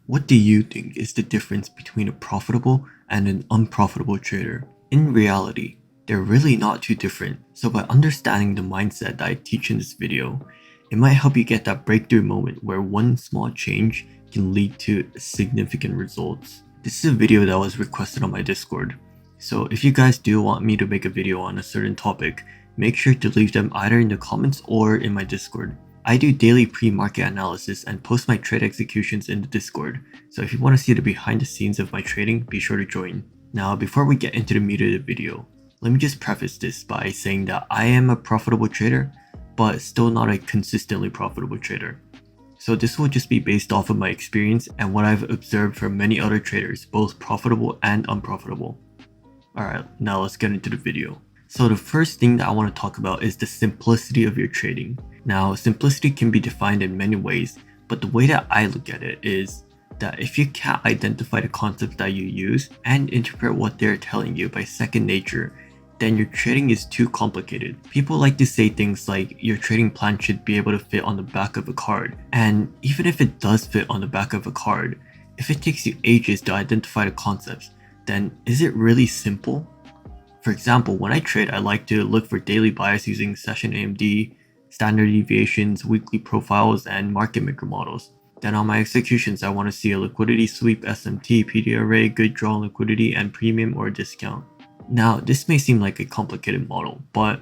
What do you think is the difference between a profitable and an unprofitable trader? In reality, they're really not too different, so by understanding the mindset that I teach in this video, it might help you get that breakthrough moment where one small change can lead to significant results. This is a video that was requested on my Discord, so if you guys do want me to make a video on a certain topic, make sure to leave them either in the comments or in my Discord. I do daily pre-market analysis and post my trade executions in the Discord, so if you want to see the behind the scenes of my trading, be sure to join. Now, before we get into the meat of the video, let me just preface this by saying that I am a profitable trader, but still not a consistently profitable trader. So this will just be based off of my experience and what I've observed from many other traders, both profitable and unprofitable. Alright, now let's get into the video. So the first thing that I want to talk about is the simplicity of your trading. Now, simplicity can be defined in many ways, but the way that I look at it is that if you can't identify the concepts that you use and interpret what they're telling you by second nature, then your trading is too complicated. People like to say things like your trading plan should be able to fit on the back of a card, and even if it does fit on the back of a card, if it takes you ages to identify the concepts, then is it really simple? For example, when I trade, I like to look for daily bias using session AMD, standard deviations, weekly profiles, and market maker models. Then on my executions, I want to see a liquidity sweep, SMT, PD array, good draw on liquidity, and premium or discount. Now, this may seem like a complicated model, but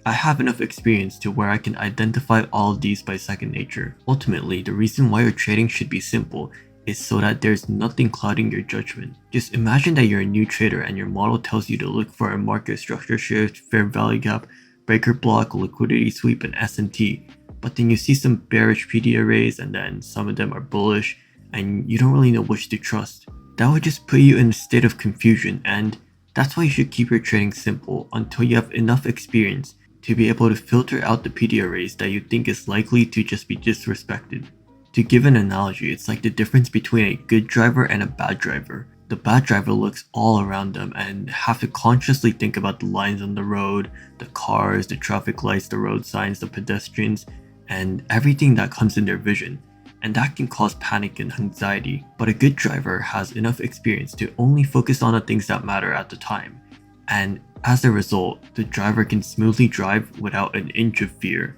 I have enough experience to where I can identify all of these by second nature. Ultimately, the reason why your trading should be simple is so that there's nothing clouding your judgment. Just imagine that you're a new trader and your model tells you to look for a market structure shift, fair value gap, breaker block, liquidity sweep, and SMT, but then you see some bearish PD arrays and then some of them are bullish and you don't really know which to trust. That would just put you in a state of confusion, and that's why you should keep your trading simple until you have enough experience to be able to filter out the PD arrays that you think is likely to just be disrespected. To give an analogy, it's like the difference between a good driver and a bad driver. The bad driver looks all around them and have to consciously think about the lines on the road, the cars, the traffic lights, the road signs, the pedestrians, and everything that comes in their vision. And that can cause panic and anxiety. But a good driver has enough experience to only focus on the things that matter at the time. And as a result, the driver can smoothly drive without an inch of fear.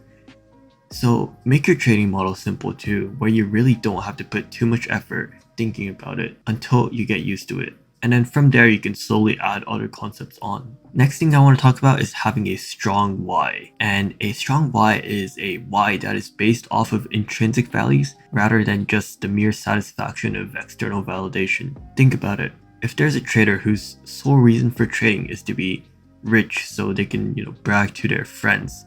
So make your trading model simple too, where you really don't have to put too much effort thinking about it until you get used to it. And then from there you can slowly add other concepts on. Next thing I want to talk about is having a strong why. And a strong why is a why that is based off of intrinsic values rather than just the mere satisfaction of external validation. Think about it. If there's a trader whose sole reason for trading is to be rich so they can, brag to their friends,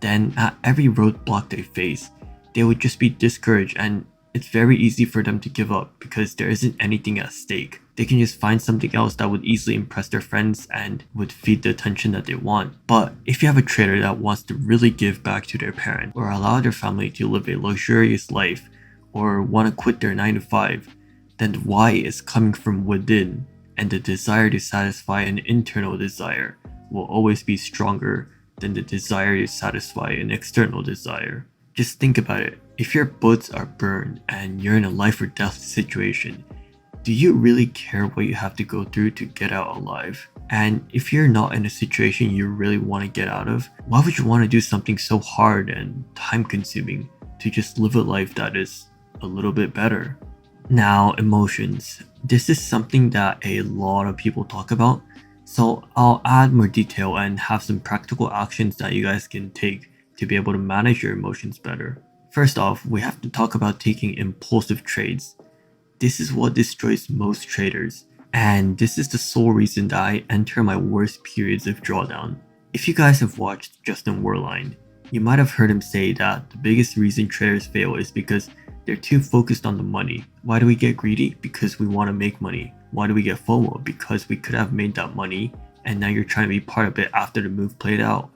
then at every roadblock they face, they would just be discouraged, and it's very easy for them to give up because there isn't anything at stake. They can just find something else that would easily impress their friends and would feed the attention that they want. But if you have a trader that wants to really give back to their parents or allow their family to live a luxurious life or want to quit their 9 to 5, then the why is coming from within, and the desire to satisfy an internal desire will always be stronger than the desire to satisfy an external desire. Just think about it. If your boats are burned and you're in a life or death situation, do you really care what you have to go through to get out alive? And if you're not in a situation you really want to get out of, why would you want to do something so hard and time consuming to just live a life that is a little bit better? Now, emotions. This is something that a lot of people talk about. So I'll add more detail and have some practical actions that you guys can take to be able to manage your emotions better. First off, we have to talk about taking impulsive trades. This is what destroys most traders, and this is the sole reason that I enter my worst periods of drawdown. If you guys have watched Justin Werline, you might have heard him say that the biggest reason traders fail is because they're too focused on the money. Why do we get greedy? Because we want to make money. Why do we get FOMO? Because we could have made that money and now you're trying to be part of it after the move played out.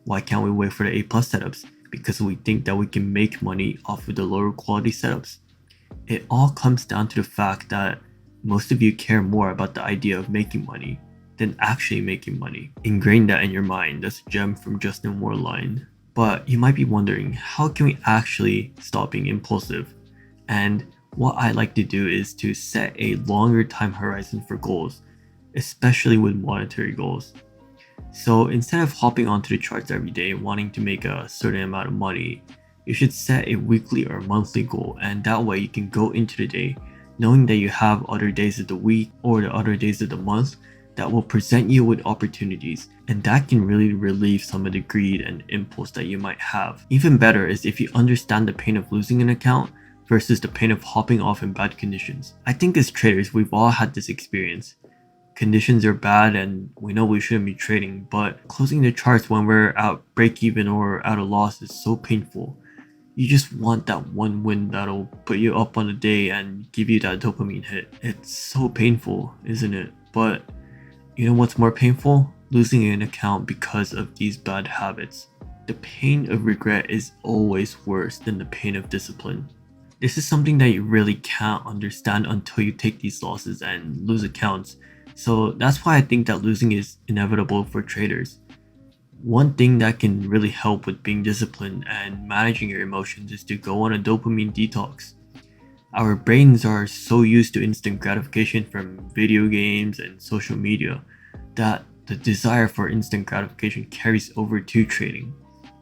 Why can't we wait for the A+ setups? Because we think that we can make money off of the lower quality setups. It all comes down to the fact that most of you care more about the idea of making money than actually making money. Ingrain that in your mind. That's a gem from Justin Werline. But you might be wondering, how can we actually stop being impulsive? And what I like to do is to set a longer time horizon for goals, especially with monetary goals. So instead of hopping onto the charts every day wanting to make a certain amount of money, you should set a weekly or monthly goal, and that way you can go into the day knowing that you have other days of the week or the other days of the month that will present you with opportunities, and that can really relieve some of the greed and impulse that you might have. Even better is if you understand the pain of losing an account versus the pain of hopping off in bad conditions. I think as traders, we've all had this experience. Conditions are bad and we know we shouldn't be trading, but closing the charts when we're at break even or at a loss is so painful. You just want that one win that'll put you up on the day and give you that dopamine hit. It's so painful, isn't it? But you know what's more painful? Losing an account because of these bad habits. The pain of regret is always worse than the pain of discipline. This is something that you really can't understand until you take these losses and lose accounts. So that's why I think that losing is inevitable for traders. One thing that can really help with being disciplined and managing your emotions is to go on a dopamine detox. Our brains are so used to instant gratification from video games and social media that the desire for instant gratification carries over to trading,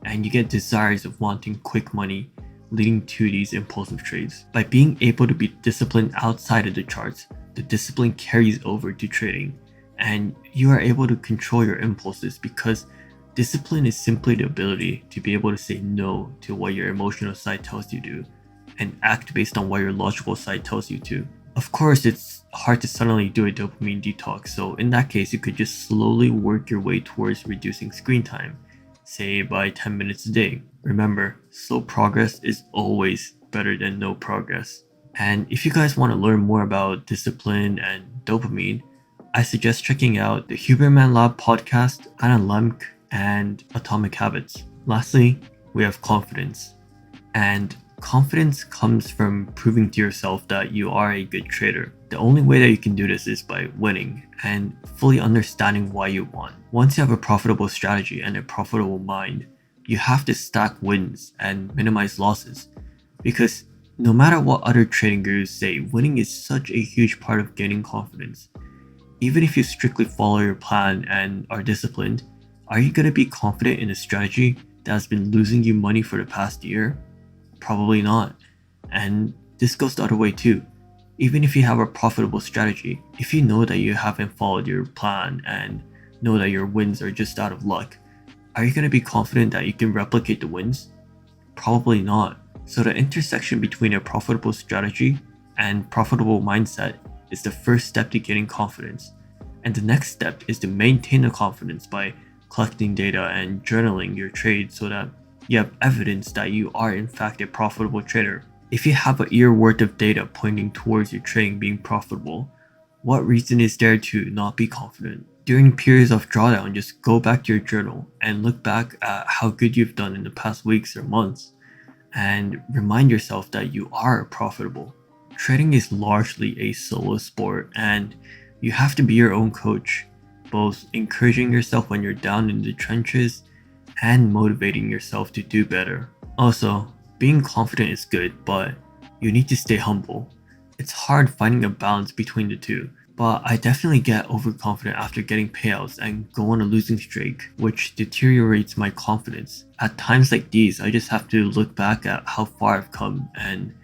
and you get desires of wanting quick money, leading to these impulsive trades. By being able to be disciplined outside of the charts, the discipline carries over to trading, and you are able to control your impulses because discipline is simply the ability to be able to say no to what your emotional side tells you to and act based on what your logical side tells you to. Of course, it's hard to suddenly do a dopamine detox, so in that case, you could just slowly work your way towards reducing screen time, say by 10 minutes a day. Remember, slow progress is always better than no progress. And if you guys want to learn more about discipline and dopamine, I suggest checking out the Huberman Lab podcast, Anna Lemke, and Atomic Habits. Lastly, we have confidence. And confidence comes from proving to yourself that you are a good trader. The only way that you can do this is by winning and fully understanding why you won. Once you have a profitable strategy and a profitable mind, you have to stack wins and minimize losses, because no matter what other trading gurus say, winning is such a huge part of gaining confidence. Even if you strictly follow your plan and are disciplined, are you going to be confident in a strategy that has been losing you money for the past year? Probably not. And this goes the other way too. Even if you have a profitable strategy, if you know that you haven't followed your plan and know that your wins are just out of luck, are you going to be confident that you can replicate the wins? Probably not. So the intersection between a profitable strategy and profitable mindset is the first step to getting confidence. And the next step is to maintain the confidence by collecting data and journaling your trades so that you have evidence that you are in fact a profitable trader. If you have a year worth of data pointing towards your trading being profitable, what reason is there to not be confident? During periods of drawdown, just go back to your journal and look back at how good you've done in the past weeks or months, and remind yourself that you are profitable. Trading is largely a solo sport, and you have to be your own coach, both encouraging yourself when you're down in the trenches and motivating yourself to do better. Also, being confident is good, but you need to stay humble. It's hard finding a balance between the two, but I definitely get overconfident after getting payouts and go on a losing streak, which deteriorates my confidence. At times like these, I just have to look back at how far I've come and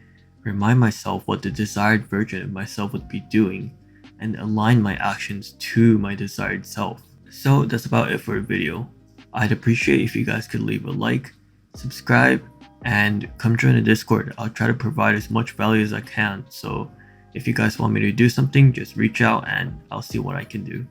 remind myself what the desired version of myself would be doing and align my actions to my desired self. So that's about it for the video. I'd appreciate if you guys could leave a like, subscribe, and come join the Discord. I'll try to provide as much value as I can, so if you guys want me to do something, just reach out and I'll see what I can do.